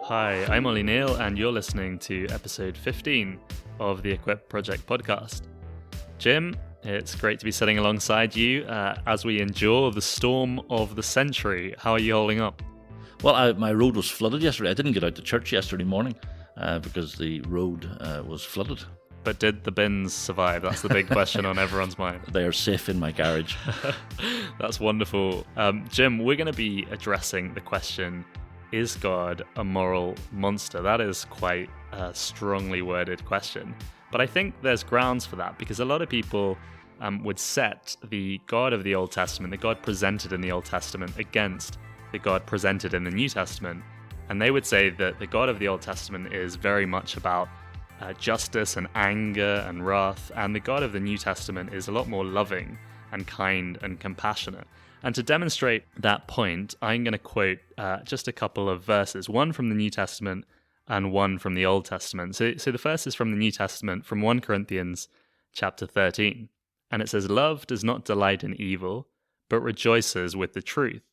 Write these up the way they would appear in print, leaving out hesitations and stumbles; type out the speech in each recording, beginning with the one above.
Hi, I'm Ollie Neal, and you're listening to episode 15 of the Equip Project podcast. Jim, it's great to be sitting alongside you as we endure the storm of the century. How are you holding up? Well, my road was flooded yesterday. I didn't get out to church yesterday morning because the road was flooded. But did the bins survive? That's the big question on everyone's mind. They are safe in my garage. That's wonderful. Jim, we're going to be addressing the question, is God a moral monster? That is quite a strongly worded question. But I think there's grounds for that because a lot of people would set the God of the Old Testament, the God presented in the Old Testament, against the God presented in the New Testament. And they would say that the God of the Old Testament is very much about justice and anger and wrath, and the God of the New Testament is a lot more loving and kind and compassionate. And to demonstrate that point, I'm going to quote just a couple of verses, one from the New Testament and one from the Old Testament. So the first is from the New Testament, from 1 Corinthians chapter 13. And it says, "Love does not delight in evil, but rejoices with the truth.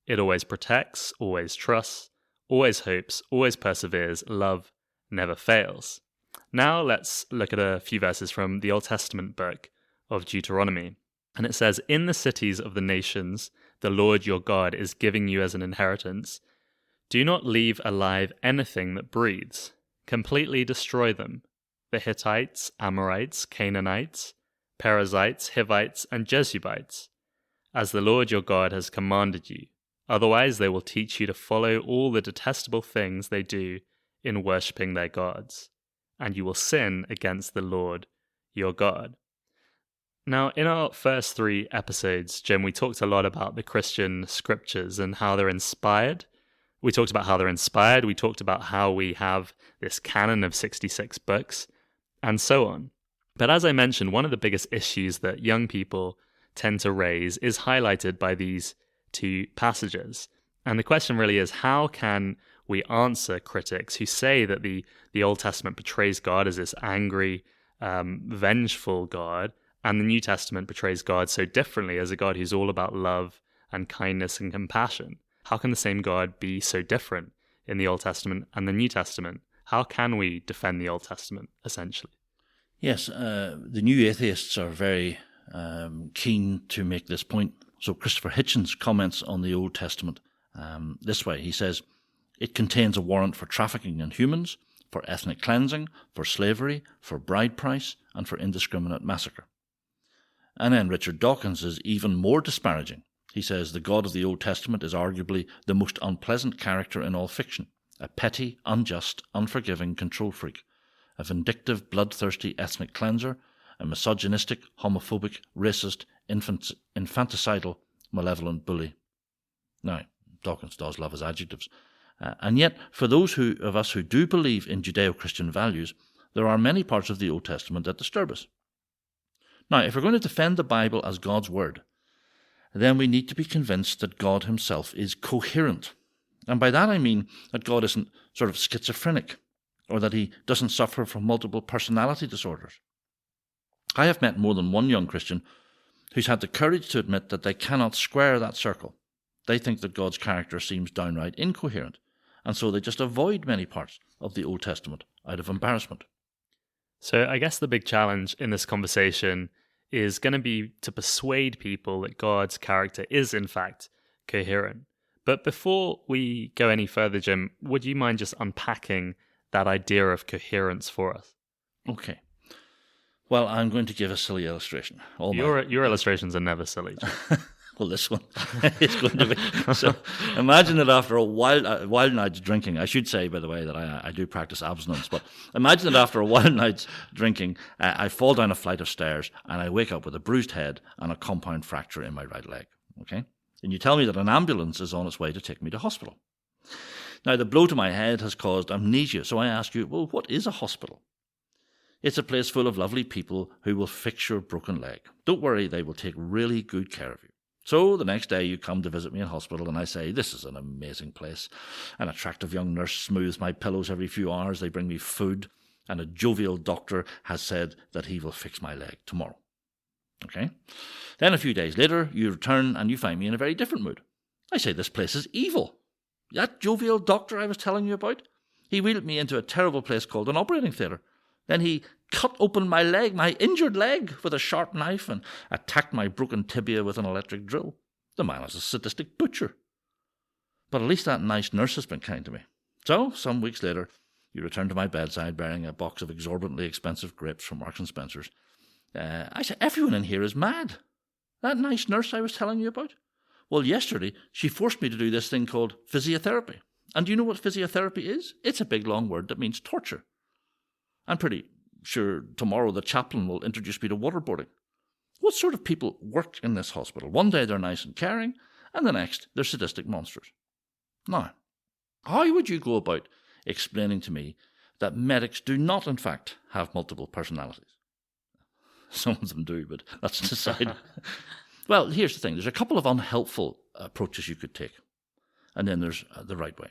It always protects, always trusts, always hopes, always perseveres. Love never fails." Now let's look at a few verses from the Old Testament book of Deuteronomy. And it says, "In the cities of the nations, the Lord your God is giving you as an inheritance. Do not leave alive anything that breathes. Completely destroy them. The Hittites, Amorites, Canaanites, Perizzites, Hivites, and Jebusites, as the Lord your God has commanded you. Otherwise they will teach you to follow all the detestable things they do in worshipping their gods, and you will sin against the Lord your God." Now, in our first 3 episodes, Jim, we talked a lot about the Christian scriptures and how they're inspired. We talked about how they're inspired. We talked about how we have this canon of 66 books, and so on. But as I mentioned, one of the biggest issues that young people tend to raise is highlighted by these 2 passages. And the question really is, how can we answer critics who say that the Old Testament portrays God as this angry, vengeful God, and the New Testament portrays God so differently as a God who's all about love and kindness and compassion? How can the same God be so different in the Old Testament and the New Testament? How can we defend the Old Testament, essentially? Yes, the new atheists are very keen to make this point. So Christopher Hitchens comments on the Old Testament this way. He says, "It contains a warrant for trafficking in humans, for ethnic cleansing, for slavery, for bride price, and for indiscriminate massacre." And then Richard Dawkins is even more disparaging. He says, "The God of the Old Testament is arguably the most unpleasant character in all fiction, a petty, unjust, unforgiving control freak, a vindictive, bloodthirsty ethnic cleanser, a misogynistic, homophobic, racist, infanticidal, malevolent bully." Now, Dawkins does love his adjectives. And yet, for those of us who do believe in Judeo-Christian values, there are many parts of the Old Testament that disturb us. Now, if we're going to defend the Bible as God's word, then we need to be convinced that God himself is coherent. And by that I mean that God isn't sort of schizophrenic, or that he doesn't suffer from multiple personality disorders. I have met more than one young Christian who's had the courage to admit that they cannot square that circle. They think that God's character seems downright incoherent, and so they just avoid many parts of the Old Testament out of embarrassment. So I guess the big challenge in this conversation is going to be to persuade people that God's character is, in fact, coherent. But before we go any further, Jim, would you mind just unpacking that idea of coherence for us? Okay. Well, I'm going to give a silly illustration. Your illustrations are never silly, Jim. Well, this one is going to be. So imagine that after a wild night's drinking, I should say, by the way, that I do practice abstinence, but imagine that after a wild night's drinking, I fall down a flight of stairs and I wake up with a bruised head and a compound fracture in my right leg. Okay? And you tell me that an ambulance is on its way to take me to hospital. Now, the blow to my head has caused amnesia, so I ask you, well, what is a hospital? It's a place full of lovely people who will fix your broken leg. Don't worry, they will take really good care of you. So the next day you come to visit me in hospital and I say, "This is an amazing place. An attractive young nurse smooths my pillows every few hours. They bring me food. And a jovial doctor has said that he will fix my leg tomorrow." Okay? Then a few days later you return and you find me in a very different mood. I say, "This place is evil. That jovial doctor I was telling you about, He wheeled me into a terrible place called an operating theatre. Then he cut open my leg, my injured leg, with a sharp knife and attacked my broken tibia with an electric drill. The man is a sadistic butcher. But at least that nice nurse has been kind to me. So, some weeks later, you returned to my bedside bearing a box of exorbitantly expensive grapes from Marks and Spencer's. I said, everyone in here is mad. That nice nurse I was telling you about? Well, yesterday, she forced me to do this thing called physiotherapy. And do you know what physiotherapy is? It's a big long word that means torture. I'm pretty sure tomorrow the chaplain will introduce me to waterboarding. What sort of people work in this hospital? One day they're nice and caring, and the next they're sadistic monsters. Now, how would you go about explaining to me that medics do not, in fact, have multiple personalities? Some of them do, but that's an aside. Well, here's the thing. There's a couple of unhelpful approaches you could take, and then there's the right way.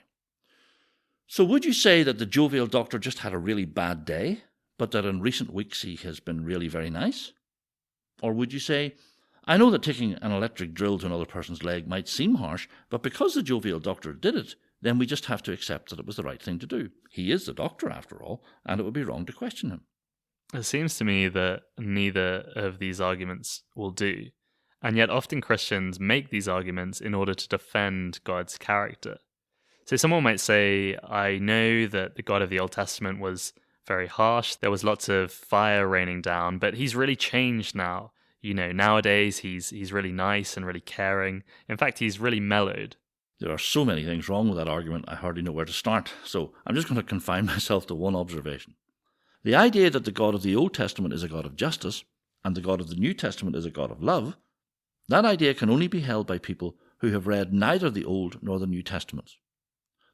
So would you say that the jovial doctor just had a really bad day, but that in recent weeks he has been really very nice? Or would you say, I know that taking an electric drill to another person's leg might seem harsh, but because the jovial doctor did it, then we just have to accept that it was the right thing to do. He is the doctor, after all, and it would be wrong to question him. It seems to me that neither of these arguments will do, and yet often Christians make these arguments in order to defend God's character. So someone might say, I know that the God of the Old Testament was very harsh, there was lots of fire raining down, but he's really changed now. You know, nowadays he's really nice and really caring. In fact, he's really mellowed. There are so many things wrong with that argument, I hardly know where to start, so I'm just going to confine myself to one observation. The idea that the God of the Old Testament is a God of justice, and the God of the New Testament is a God of love, that idea can only be held by people who have read neither the Old nor the New Testaments.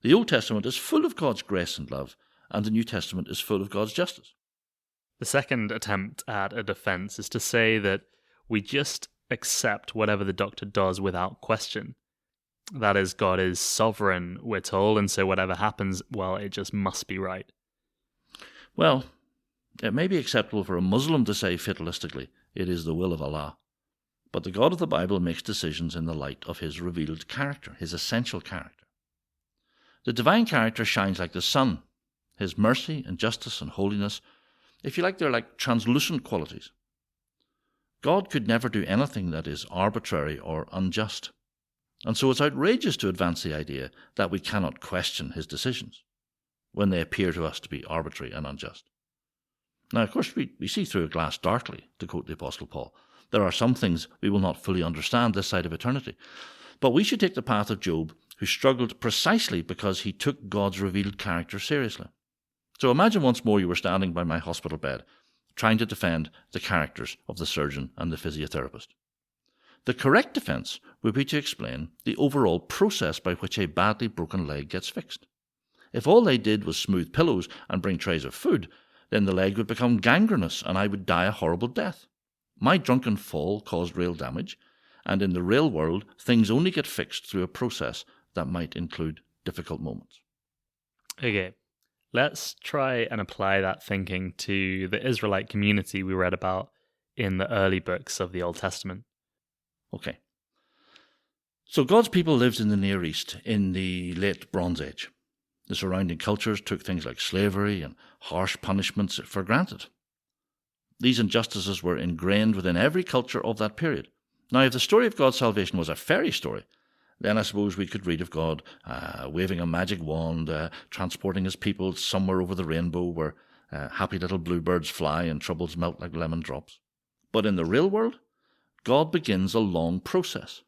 The Old Testament is full of God's grace and love, and the New Testament is full of God's justice. The second attempt at a defense is to say that we just accept whatever the doctor does without question. That is, God is sovereign, we're told, and so whatever happens, well, it just must be right. Well, it may be acceptable for a Muslim to say fatalistically, it is the will of Allah. But the God of the Bible makes decisions in the light of his revealed character, his essential character. The divine character shines like the sun. His mercy and justice and holiness, if you like, they're like translucent qualities. God could never do anything that is arbitrary or unjust. And so it's outrageous to advance the idea that we cannot question his decisions when they appear to us to be arbitrary and unjust. Now, of course, we see through a glass darkly, to quote the Apostle Paul. There are some things we will not fully understand this side of eternity. But we should take the path of Job, who struggled precisely because he took God's revealed character seriously. So imagine once more you were standing by my hospital bed, trying to defend the characters of the surgeon and the physiotherapist. The correct defence would be to explain the overall process by which a badly broken leg gets fixed. If all they did was smooth pillows and bring trays of food, then the leg would become gangrenous and I would die a horrible death. My drunken fall caused real damage, and in the real world, things only get fixed through a process that might include difficult moments. Okay, let's try and apply that thinking to the Israelite community we read about in the early books of the Old Testament. Okay. So God's people lived in the Near East in the late Bronze Age. The surrounding cultures took things like slavery and harsh punishments for granted. These injustices were ingrained within every culture of that period. Now, if the story of God's salvation was a fairy story, then I suppose we could read of God waving a magic wand, transporting his people somewhere over the rainbow where happy little bluebirds fly and troubles melt like lemon drops. But in the real world, God begins a long process.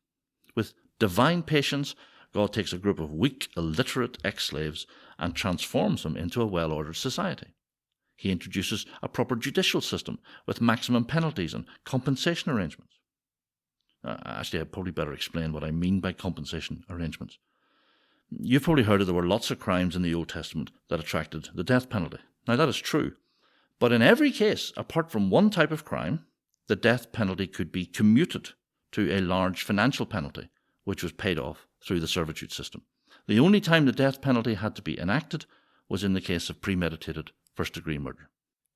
With divine patience, God takes a group of weak, illiterate ex-slaves and transforms them into a well-ordered society. He introduces a proper judicial system with maximum penalties and compensation arrangements. Actually, I'd probably better explain what I mean by compensation arrangements. You've probably heard that there were lots of crimes in the Old Testament that attracted the death penalty. Now, that is true. But in every case, apart from one type of crime, the death penalty could be commuted to a large financial penalty, which was paid off through the servitude system. The only time the death penalty had to be enacted was in the case of premeditated first-degree murder.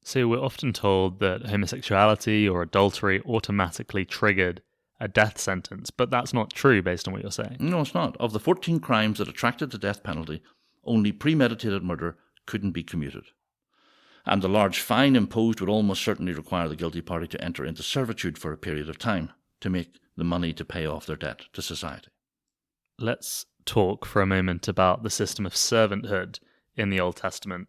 So we're often told that homosexuality or adultery automatically triggered a death sentence, but that's not true based on what you're saying. No, it's not. Of the 14 crimes that attracted the death penalty, only premeditated murder couldn't be commuted. And the large fine imposed would almost certainly require the guilty party to enter into servitude for a period of time to make the money to pay off their debt to society. Let's talk for a moment about the system of servanthood in the Old Testament,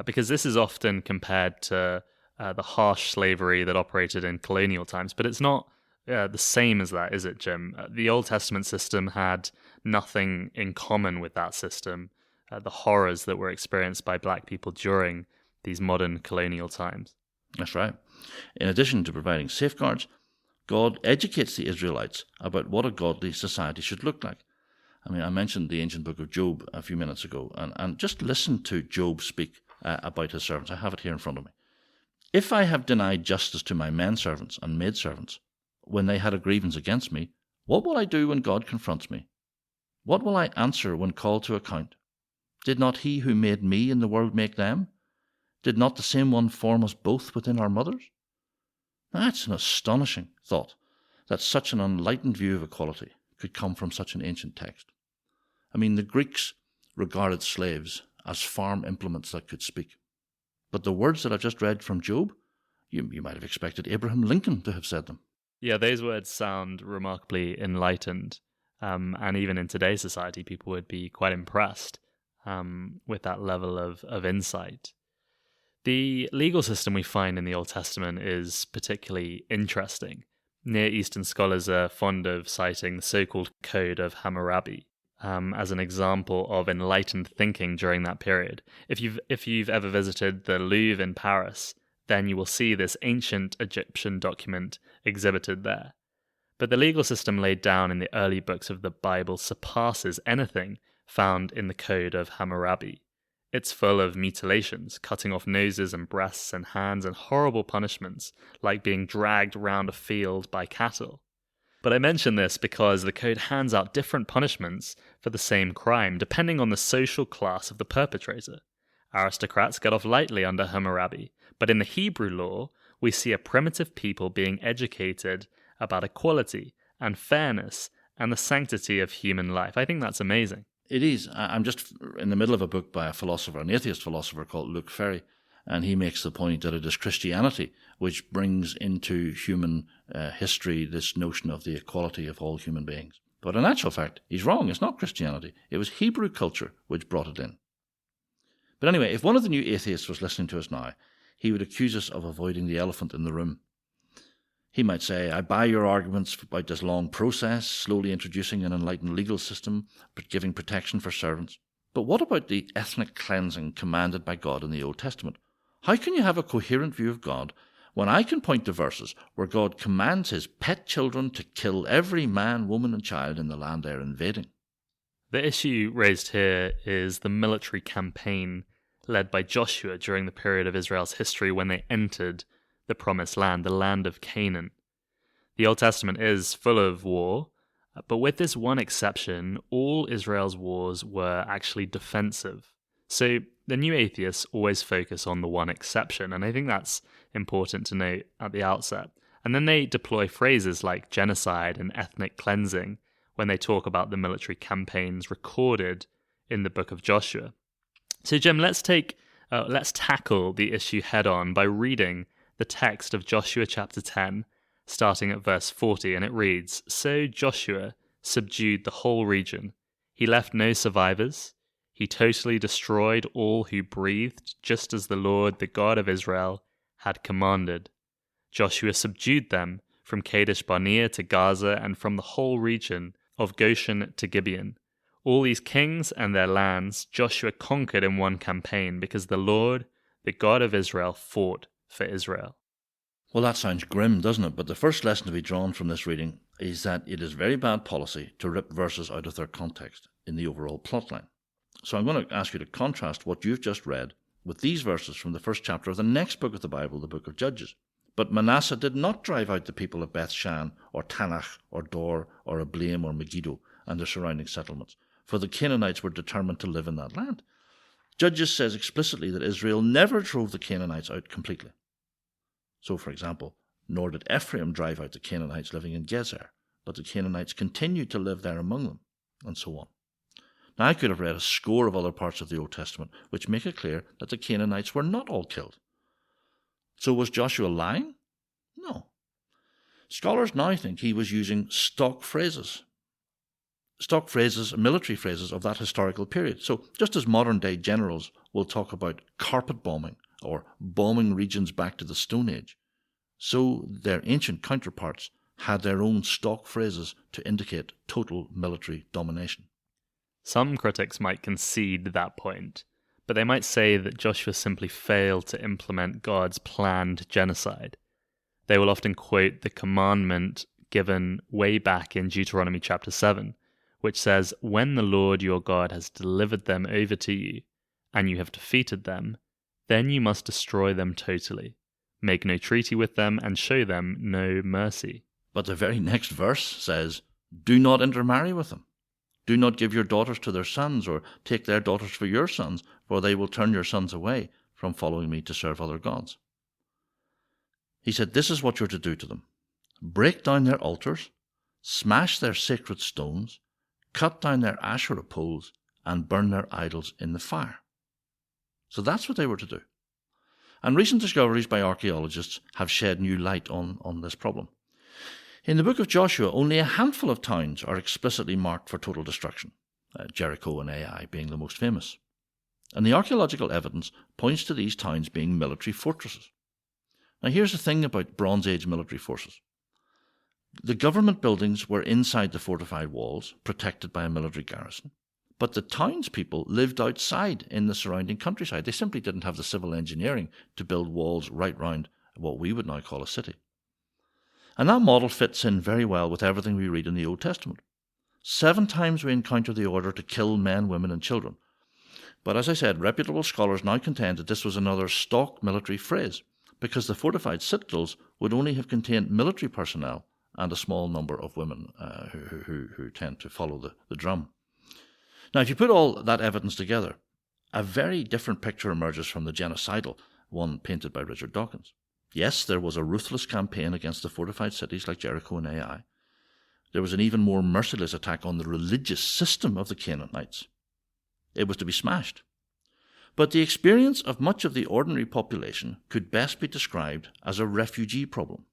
because this is often compared to the harsh slavery that operated in colonial times, but it's not the same as that, is it, Jim? The Old Testament system had nothing in common with that system, the horrors that were experienced by black people during these modern colonial times. That's right. In addition to providing safeguards, God educates the Israelites about what a godly society should look like. I mean, I mentioned the ancient book of Job a few minutes ago, and just listen to Job speak about his servants. I have it here in front of me. If I have denied justice to my men servants and maidservants when they had a grievance against me, what will I do when God confronts me? What will I answer when called to account? Did not he who made me in the world make them? Did not the same one form us both within our mothers? Now, that's an astonishing thought, that such an enlightened view of equality could come from such an ancient text. I mean, the Greeks regarded slaves as farm implements that could speak. But the words that I've just read from Job, you might have expected Abraham Lincoln to have said them. Yeah, those words sound remarkably enlightened. And even in today's society, people would be quite impressed with that level of insight. The legal system we find in the Old Testament is particularly interesting. Near Eastern scholars are fond of citing the so-called Code of Hammurabi as an example of enlightened thinking during that period. If you've ever visited the Louvre in Paris, then you will see this ancient Egyptian document exhibited there. But the legal system laid down in the early books of the Bible surpasses anything found in the Code of Hammurabi. It's full of mutilations, cutting off noses and breasts and hands, and horrible punishments, like being dragged round a field by cattle. But I mention this because the code hands out different punishments for the same crime, depending on the social class of the perpetrator. Aristocrats get off lightly under Hammurabi, but in the Hebrew law, we see a primitive people being educated about equality and fairness and the sanctity of human life. I think that's amazing. It is. I'm just in the middle of a book by a philosopher, an atheist philosopher called Luke Ferry, and he makes the point that it is Christianity which brings into human history this notion of the equality of all human beings. But in actual fact, he's wrong. It's not Christianity. It was Hebrew culture which brought it in. But anyway, if one of the new atheists was listening to us now, he would accuse us of avoiding the elephant in the room. He might say, I buy your arguments about this long process, slowly introducing an enlightened legal system, but giving protection for servants. But what about the ethnic cleansing commanded by God in the Old Testament? How can you have a coherent view of God when I can point to verses where God commands his pet children to kill every man, woman and child in the land they're invading? The issue raised here is the military campaign led by Joshua during the period of Israel's history when they entered the Promised Land, the land of Canaan. The Old Testament is full of war, but with this one exception, all Israel's wars were actually defensive. So the new atheists always focus on the one exception, and I think that's important to note at the outset. And then they deploy phrases like genocide and ethnic cleansing when they talk about the military campaigns recorded in the book of Joshua. So Jim, let's tackle the issue head on by reading the text of Joshua chapter 10, starting at verse 40, and it reads, So Joshua subdued the whole region. He left no survivors. He totally destroyed all who breathed, just as the Lord, the God of Israel, had commanded. Joshua subdued them from Kadesh Barnea to Gaza and from the whole region of Goshen to Gibeon. All these kings and their lands Joshua conquered in one campaign because the Lord, the God of Israel, fought for Israel. Well, that sounds grim, doesn't it? But the first lesson to be drawn from this reading is that it is very bad policy to rip verses out of their context in the overall plotline. So I'm going to ask you to contrast what you've just read with these verses from the first chapter of the next book of the Bible, the book of Judges. But Manasseh did not drive out the people of Beth-shan or Tanach or Dor or Ablaim or Megiddo and their surrounding settlements, for the Canaanites were determined to live in that land. Judges says explicitly that Israel never drove the Canaanites out completely. So, for example, nor did Ephraim drive out the Canaanites living in Gezer, but the Canaanites continued to live there among them, and so on. Now, I could have read a score of other parts of the Old Testament which make it clear that the Canaanites were not all killed. So was Joshua lying? No. Scholars now think he was using stock phrases, military phrases of that historical period. So just as modern-day generals will talk about carpet bombing or bombing regions back to the Stone Age, so their ancient counterparts had their own stock phrases to indicate total military domination. Some critics might concede that point, but they might say that Joshua simply failed to implement God's planned genocide. They will often quote the commandment given way back in Deuteronomy chapter 7, which says, "When the Lord your God has delivered them over to you, and you have defeated them, then you must destroy them totally. Make no treaty with them, and show them no mercy." But the very next verse says, "Do not intermarry with them. Do not give your daughters to their sons, or take their daughters for your sons, for they will turn your sons away from following me to serve other gods." He said, this is what you're to do to them. Break down their altars, smash their sacred stones, cut down their Asherah poles, and burn their idols in the fire. So that's what they were to do. And recent discoveries by archaeologists have shed new light on this problem. In the book of Joshua, only a handful of towns are explicitly marked for total destruction, Jericho and Ai being the most famous. And the archaeological evidence points to these towns being military fortresses. Now here's the thing about Bronze Age military forces. The government buildings were inside the fortified walls, protected by a military garrison, but the townspeople lived outside in the surrounding countryside. They simply didn't have the civil engineering to build walls right round what we would now call a city. And that model fits in very well with everything we read in the Old Testament. 7 times we encounter the order to kill men, women, and children. But as I said, reputable scholars now contend that this was another stock military phrase, because the fortified citadels would only have contained military personnel and a small number of women who tend to follow the drum. Now, if you put all that evidence together, a very different picture emerges from the genocidal one painted by Richard Dawkins. Yes, there was a ruthless campaign against the fortified cities like Jericho and Ai. There was an even more merciless attack on the religious system of the Canaanites. It was to be smashed. But the experience of much of the ordinary population could best be described as a refugee problem,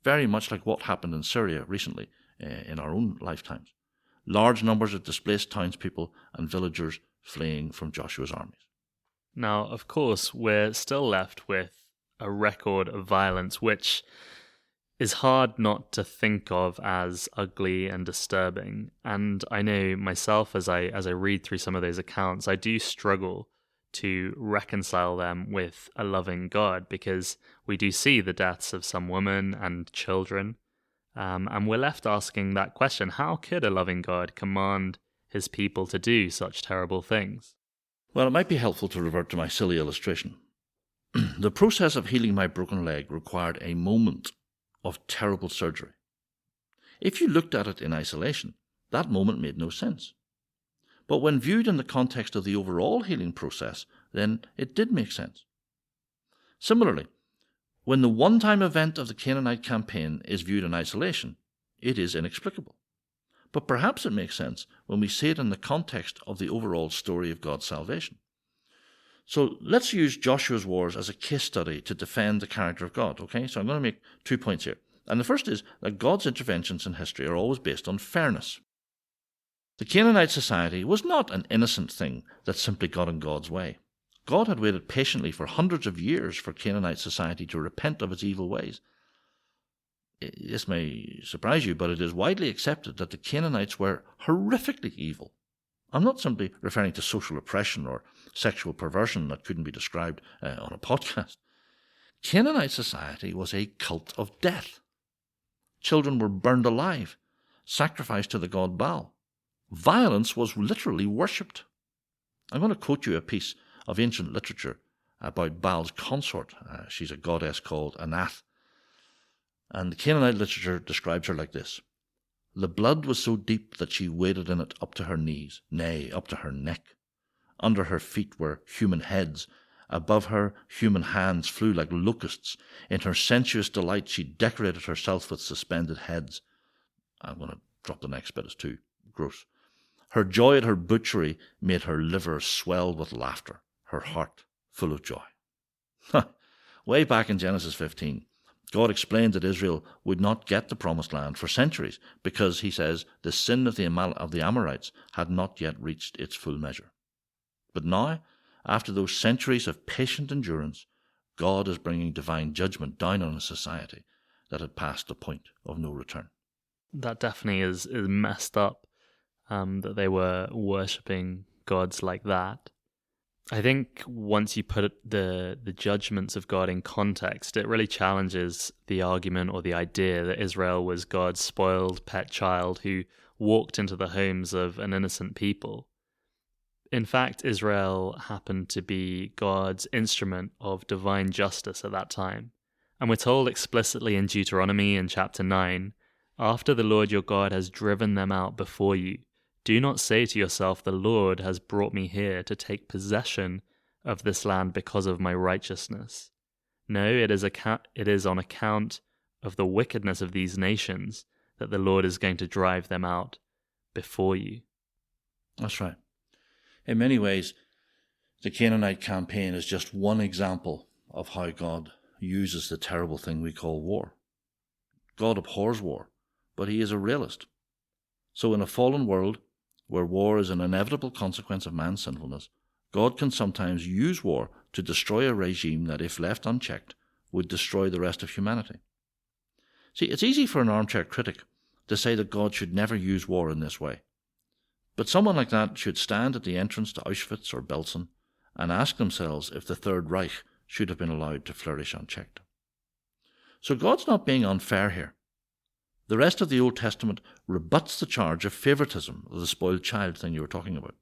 very much like what happened in Syria recently in our own lifetimes. Large numbers of displaced townspeople and villagers fleeing from Joshua's armies. Now, of course, we're still left with a record of violence which is hard not to think of as ugly and disturbing. And I know myself, as I read through some of those accounts, I do struggle to reconcile them with a loving God, because we do see the deaths of some women and children, and we're left asking that question: how could a loving God command his people to do such terrible things? Well, it might be helpful to revert to my silly illustration. The process of healing my broken leg required a moment of terrible surgery. If you looked at it in isolation, that moment made no sense. But when viewed in the context of the overall healing process, then it did make sense. Similarly, when the one-time event of the Canaanite campaign is viewed in isolation, it is inexplicable. But perhaps it makes sense when we see it in the context of the overall story of God's salvation. So let's use Joshua's wars as a case study to defend the character of God, okay? So I'm going to make 2 points here. And the first is that God's interventions in history are always based on fairness. The Canaanite society was not an innocent thing that simply got in God's way. God had waited patiently for hundreds of years for Canaanite society to repent of its evil ways. This may surprise you, but it is widely accepted that the Canaanites were horrifically evil. I'm not simply referring to social oppression or sexual perversion that couldn't be described on a podcast. Canaanite society was a cult of death. Children were burned alive, sacrificed to the god Baal. Violence was literally worshipped. I'm going to quote you a piece of ancient literature about Baal's consort. She's a goddess called Anath. And the Canaanite literature describes her like this: "The blood was so deep that she waded in it up to her knees, nay, up to her neck. Under her feet were human heads. Above her, human hands flew like locusts. In her sensuous delight, she decorated herself with suspended heads." I'm going to drop the next bit, it's too gross. Her joy at her butchery made her liver swell with laughter, her heart full of joy. Way back in Genesis 15, God explained that Israel would not get the promised land for centuries because, he says, the sin of the Amorites had not yet reached its full measure. But now, after those centuries of patient endurance, God is bringing divine judgment down on a society that had passed the point of no return. That definitely is messed up, that they were worshipping gods like that. I think once you put the judgments of God in context, it really challenges the argument or the idea that Israel was God's spoiled pet child who walked into the homes of an innocent people. In fact, Israel happened to be God's instrument of divine justice at that time. And we're told explicitly in Deuteronomy in chapter 9, after the Lord your God has driven them out before you, do not say to yourself, the Lord has brought me here to take possession of this land because of my righteousness. No, it is on account of the wickedness of these nations that the Lord is going to drive them out before you. That's right. In many ways, the Canaanite campaign is just one example of how God uses the terrible thing we call war. God abhors war, but he is a realist. So in a fallen world, where war is an inevitable consequence of man's sinfulness, God can sometimes use war to destroy a regime that, if left unchecked, would destroy the rest of humanity. See, it's easy for an armchair critic to say that God should never use war in this way. But someone like that should stand at the entrance to Auschwitz or Belsen and ask themselves if the Third Reich should have been allowed to flourish unchecked. So God's not being unfair here. The rest of the Old Testament rebuts the charge of favoritism, of the spoiled child thing you were talking about.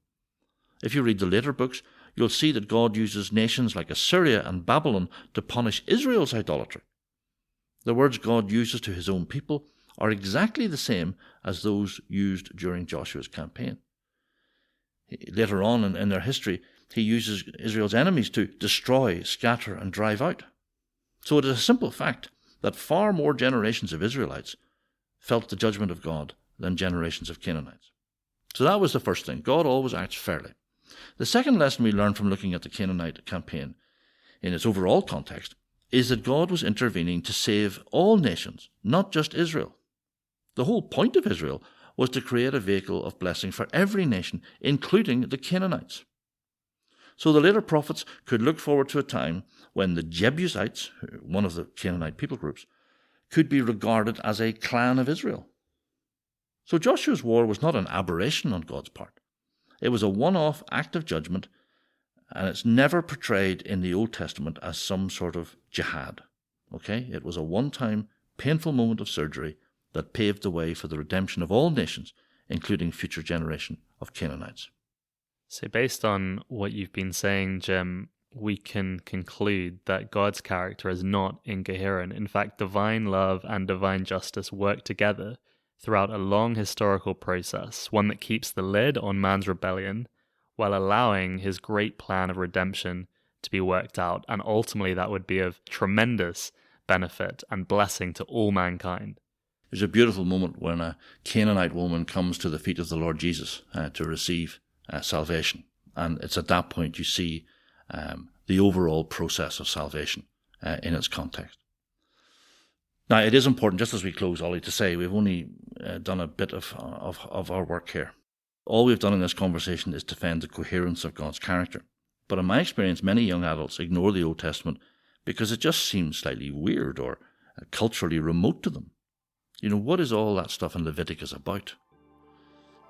If you read the later books, you'll see that God uses nations like Assyria and Babylon to punish Israel's idolatry. The words God uses to his own people are exactly the same as those used during Joshua's campaign. Later on in their history, he uses Israel's enemies to destroy, scatter, and drive out. So it is a simple fact that far more generations of Israelites felt the judgment of God than generations of Canaanites. So that was the first thing. God always acts fairly. The second lesson we learn from looking at the Canaanite campaign in its overall context is that God was intervening to save all nations, not just Israel. The whole point of Israel was to create a vehicle of blessing for every nation, including the Canaanites. So the later prophets could look forward to a time when the Jebusites, one of the Canaanite people groups, could be regarded as a clan of Israel. So Joshua's war was not an aberration on God's part. It was a one-off act of judgment, and it's never portrayed in the Old Testament as some sort of jihad. Okay? It was a one-time, painful moment of surgery that paved the way for the redemption of all nations, including future generation of Canaanites. So based on what you've been saying, Jim, we can conclude that God's character is not incoherent. In fact, divine love and divine justice work together throughout a long historical process, one that keeps the lid on man's rebellion while allowing his great plan of redemption to be worked out. And ultimately, that would be of tremendous benefit and blessing to all mankind. There's a beautiful moment when a Canaanite woman comes to the feet of the Lord Jesus to receive salvation. And it's at that point you see the overall process of salvation in its context. Now, it is important, just as we close, Ollie, to say we've only done a bit of our work here. All we've done in this conversation is defend the coherence of God's character. But in my experience, many young adults ignore the Old Testament because it just seems slightly weird or culturally remote to them. You know, what is all that stuff in Leviticus about?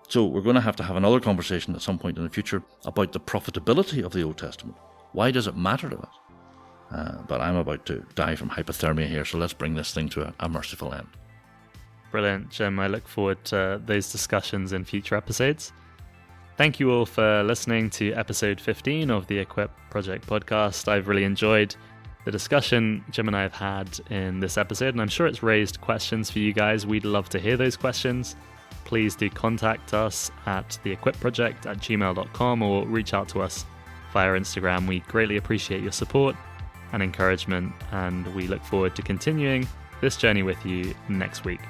So we're going to have another conversation at some point in the future about the profitability of the Old Testament. Why does it matter to us? But I'm about to die from hypothermia here, so let's bring this thing to a merciful end. Brilliant, Jim. I look forward to those discussions in future episodes. Thank you all for listening to episode 15 of the Equip Project podcast. I've really enjoyed the discussion Jim and I have had in this episode, and I'm sure it's raised questions for you guys. We'd love to hear those questions. Please do contact us at theequipproject@gmail.com or reach out to us via Instagram. We greatly appreciate your support and encouragement, and we look forward to continuing this journey with you next week.